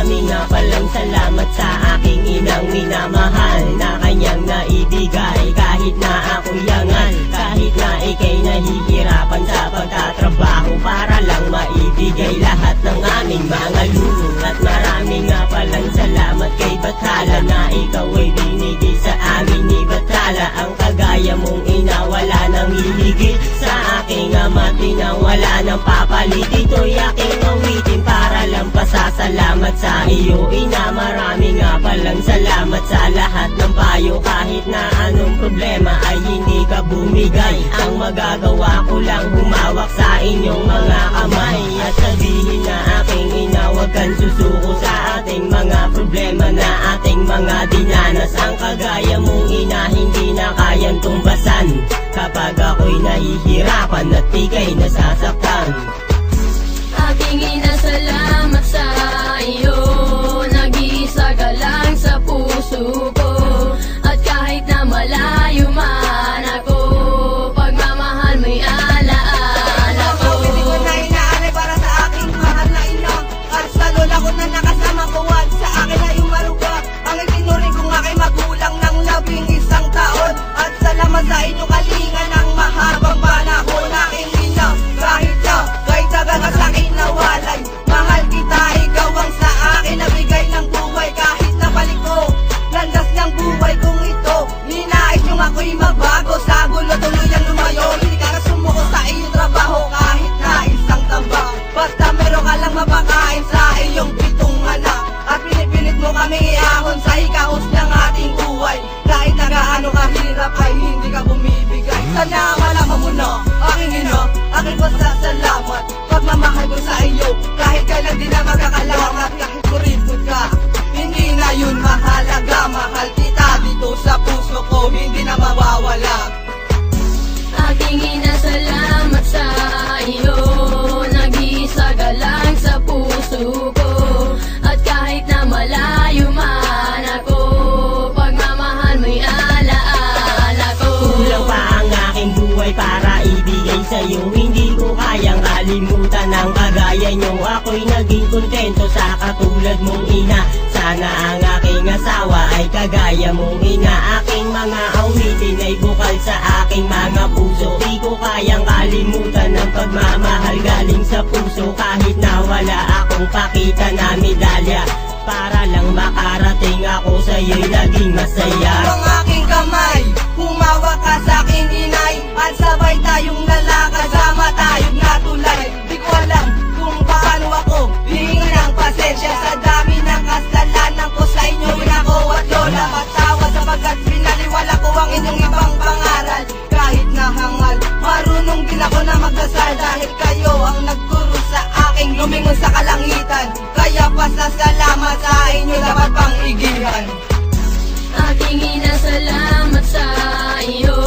marami nga palang salamat sa aking inang minamahal na kanyang naibigay. Kahit na ako'y yangan, kahit na ika'y nahihirapan sa pagtatrabaho para lang maibigay lahat ng aming mga luho. At marami nga palang salamat kay Bathala na ikaw ay binigay sa amin ni Bathala. Ang kagaya mong ina wala nang hihigit sa aking ama, wala nang papalit. Ito'y aking awitin para lang pasasalamat sa iyo ina. Marami nga palang salamat sa lahat ng payo. Kahit na anong problema ay hindi ka bumigay. Ang magagawa ko lang humawak sa inyong mga kamay at sabihin na aking ina huwag kang susuko sa ating mga problema na ating mga dinanas. Ang kagaya mong ina hindi na kayang tumbasan kapag ako'y nahihirapan at ika'y nasasaktan. Aking ina, salamat sa iyo, nag-iisa ka lang sa puso ko. At kahit na malayo man ako, pagmamahal mo'y alaala ko. Hindi ko na inaanay para sa aking mahal na ina. At sa lola ko na nakasama ko at sa akin na yung maruga. Ang itinuring kong aking magulang ng 11 taon. At salamat sa inyo kalinga ng mahabang panahon. Aking ina, kahit tagal ka sa akin nawalay. Mahal kita, ikaw ang sa akin nabigay ng buhay. Kahit nabalik ko, landas ng buhay kong ito. Ninais yung ako'y magbago, sa gulo tuluyang lumayo. Hindi ka sumuko sa iyong trabaho kahit na isang tamba. Basta meron ka lang mapakain sa iyong 7 anak. At pinipilit mo kami iahon sa hikahos ng ating buhay. Kahit na gaano kahirap ay hindi ka bumibigay. Sana malaman mo na aking ina, aking pasasalamat. Pagmamahal ko sa iyo, kahit kailan di na magkakalamat. Kahit kuripot ka, hindi na yun mahalaga. Mahal kita dito sa puso ko, hindi na mawawala. Aking ina, salamat sa iyo, nag-iisa ka lang sa puso ko. At kahit na malayo man ako, pagmamahal mo'y alaala ko. Kulang pa ang aking buhay para ibigay sa'yo. Hindi ko kayang kalimutan ang kagaya nyo. Ako'y naging kontento sa katulad mong ina. Sana ang aking asawa ay kagaya mong ina. Aking mga awitin ay bukal sa aking mga puso. Di ko kayang kalimutan ang pagmamahal galing sa puso. Kahit na wala akong pakita na medalya, para lang makarating ako sa'yo'y naging masaya. Ang aking kamay, humawak ka sa aking inay. At sabay tayong lalakad sa matayog na tulay. Di ko alam kung paano ako hihingi ng pasensya sa dami ng kasalanan ko sa inyo inako at lola. Matawa sapagkat pinaliwala ko ang inyong ibang pangaral. Kahit na hangal, marunong din ako na magdasal. Dahil kayo ang nagturo sa aking lumingon sa kalangitan. Kaya pasasalamat sa inyo dapat pang igihan. Aking ina, salamat sa iyo,